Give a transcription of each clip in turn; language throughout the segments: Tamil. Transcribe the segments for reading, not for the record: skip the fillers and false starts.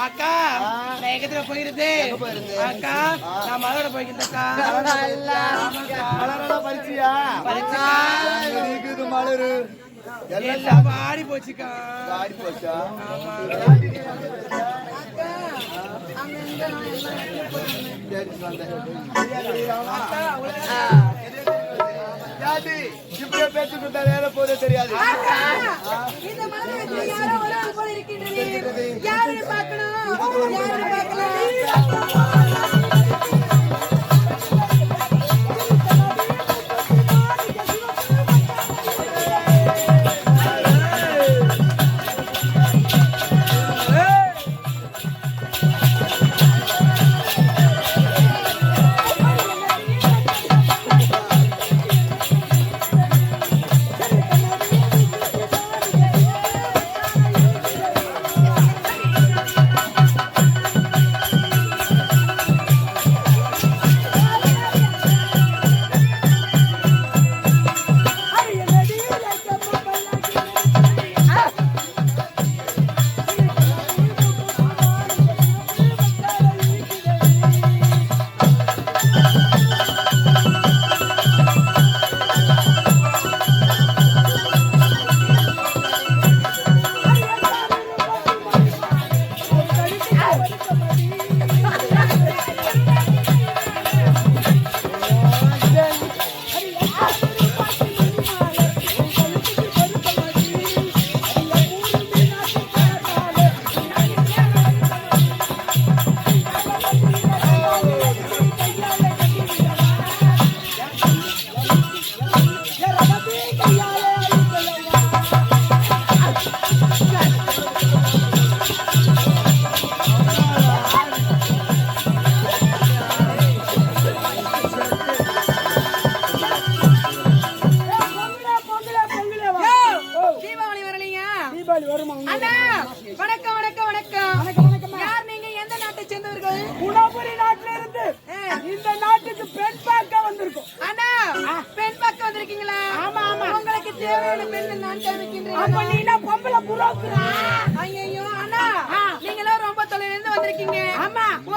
அக்கா நான் எங்கத்துல போயிருந்து அக்கா நான் மலரோட போய்கிட்டேன்க்கா. மலரோட பறிச்சியா? மலரு எல்லாம் ஆடி போச்சுக்கா. ஆடி போச்சா? இப்படியே பேச்சு கொடுத்தா வேற போதே தெரியாது.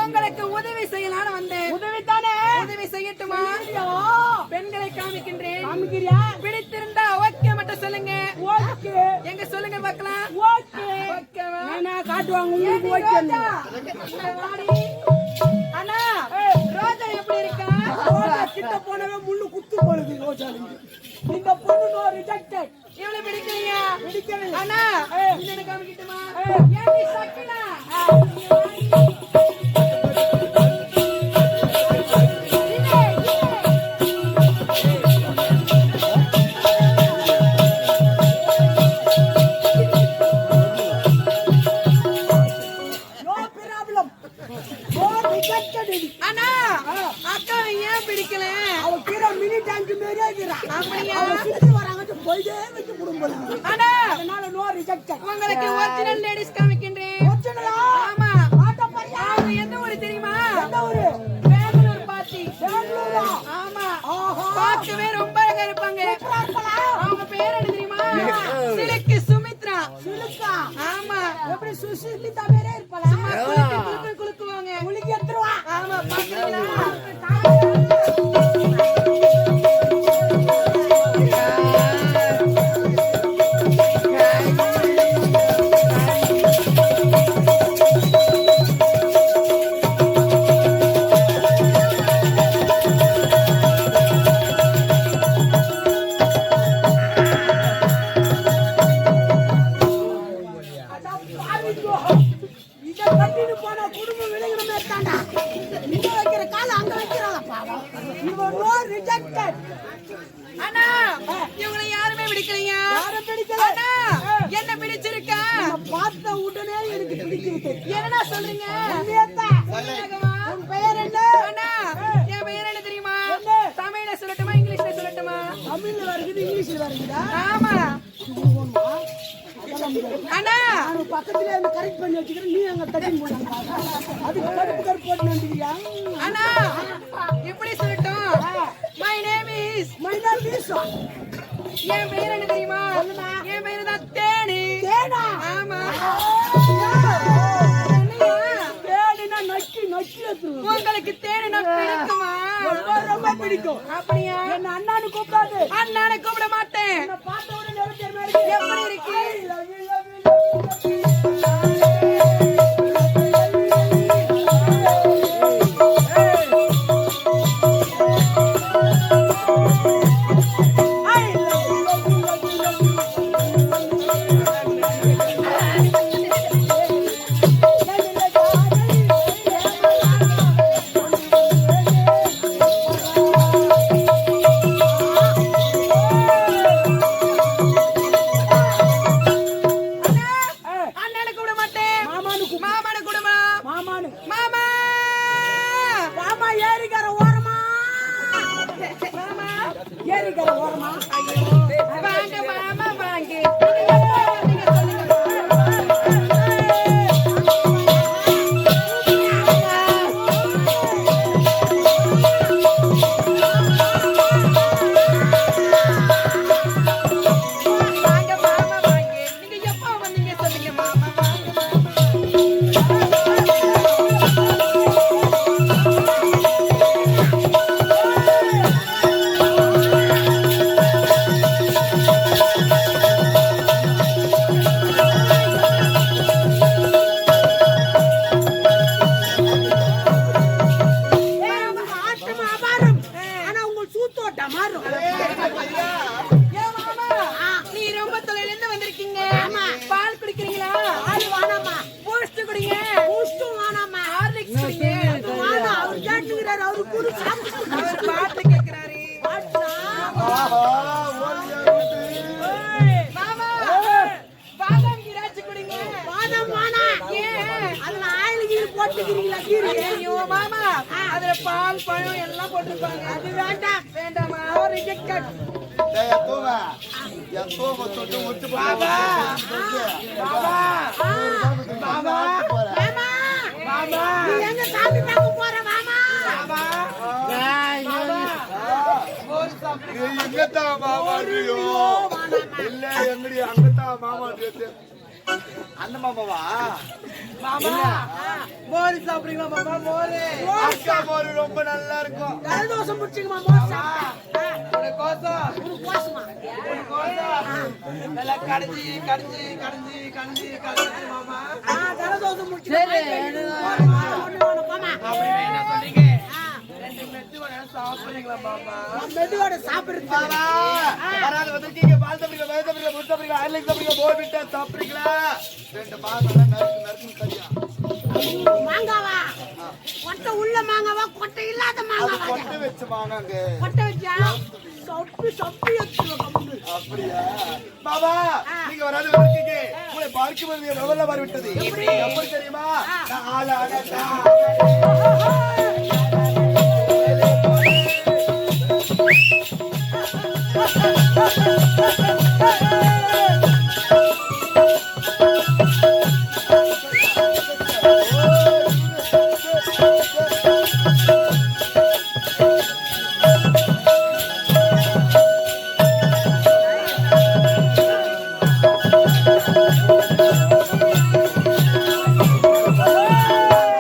உங்களுக்கு உதவி செய்யலான்னு வந்தேன். உதவி தானே? உதவி செய்யட்டுமா? பெண்களை காமிக்கின்றேன். பிடித்திருந்தா ஓகே மட்டும் சொல்லுங்க. எங்க சொல்லுங்க பார்க்கலாம். அண்ணா ரோஜா எப்படி இருக்கா? கிட்ட போனவே முள்ளு குத்து போடுது ரோஜா. இந்த பொண்ணு ரிஜெக்டட். இவளை பிடிக்கலைங்க? பிடிக்கல. அண்ணா என்ன காமிக்கட்டுமா? ஏடி சக்கினா உங்களுக்கு ஒரிஜினல் லேடிஸ் காமிக்கின்றேன். ஆமா. எந்த ஊரு தெரியுமா? பெங்களூர் பாட்டி. ஆமா. பார்க்கவே ரொம்ப அழகா இருப்பாங்க. அவங்க பேர் என்ன தெரியுமா? சிலுக்கு சுமித்ரா. ஆமா. எப்படி சுசிலிதா வேற இருப்பாளா? குலுக்குவாங்க. குலுக்கி எடுத்துருவா. ஆமா. பாக்குறீங்களா? என்னடா சொல்றீங்க? உன் பெயர் என்ன? அண்ணா என் பெயர் என்ன தெரியுமா? தமிழ்ல சொல்லட்டுமா இங்கிலீஷ்ல சொல்லட்டுமா? தமிழ்ல வருது இங்கிலீஷ்ல வருதா? ஆமா. அண்ணா நான் பக்கத்துல என்ன கரெக்ட் பண்ணி வச்சிக்கிறேன். நீ அங்க தட்டி போடுங்க. அதுக்கு கருப்பு போட்டு வந்துறியா? அண்ணா எப்படி சொல்லட்டும்? மை நேம் இஸ் என் பெயர் என்ன தெரியுமா? என் பெயர் தான் தேனி. தேனா? ஆமா. உனக்கு தேனினா பிடிக்குமா? ரொம்ப பிடிக்கும். அப்படியா? என்ன அண்ணான்னு கூப்பிடாது. அண்ணான்னு கூப்பிட மாட்டேன். பார்த்த உடனே எப்படி இருக்கு? பால் பழம் எல்லாம் போட்டுருப்பாங்க. அது வேண்டாம். வேண்டாமா? பாபா எங்க சாமி பார்க்க போற மாமா? எங்கத்தான் மாமா இல்ல எங்கடி அங்கத்தான் மாமா அந்த மாமாவா? மாமா மோர் சாப்பிடுறீங்களா மாமா? மோரு அக்கா மோர் ரொம்ப நல்லா இருக்கும். ஜலதோஷம் பிடிச்சிக்குமா? மோர் ஒரு கோசம் கோசமா? ஒரு கோசம் நல்லா கடைஞ்சி கடைஞ்சி கடைஞ்சி கடைஞ்சி கடைஞ்சி மாமா. ஜலதோஷம் பிடிச்சி அப்படி என்ன சொன்னீங்க? ரெண்டு மெதுவோட சாப்பிடுறீங்களா மாமா? மெதுவோட சாப்பிடுறது மாமா யாராவது வந்திருக்கீங்க? பால் சாப்பிடுறீங்க, வயது சாப்பிடுறீங்க, முட்டை சாப்பிடுறீங்க, ஆயிலிங் சாப்பிடுறீங்க, போர் விட்டா சாப்பிடுறீங்களா? ரெண்டு மாங்காய் நறுக்கு நறுக்கு கறியா? மாங்காவா? கொட்டை உள்ள மாங்காவா கொட்டை இல்லாத மாங்காவா? கொட்டை வச்ச மாங்காங்க. கொட்டை வச்சா சொப்பி சொப்பி வச்சிருக்கோம். அப்படியா? பாபா நீங்க வராது வந்திருக்கீங்க. உங்களை பார்க்கும்போது எவ்வளவு மாறி விட்டது. எப்படி தெரியுமா? நான் ஆள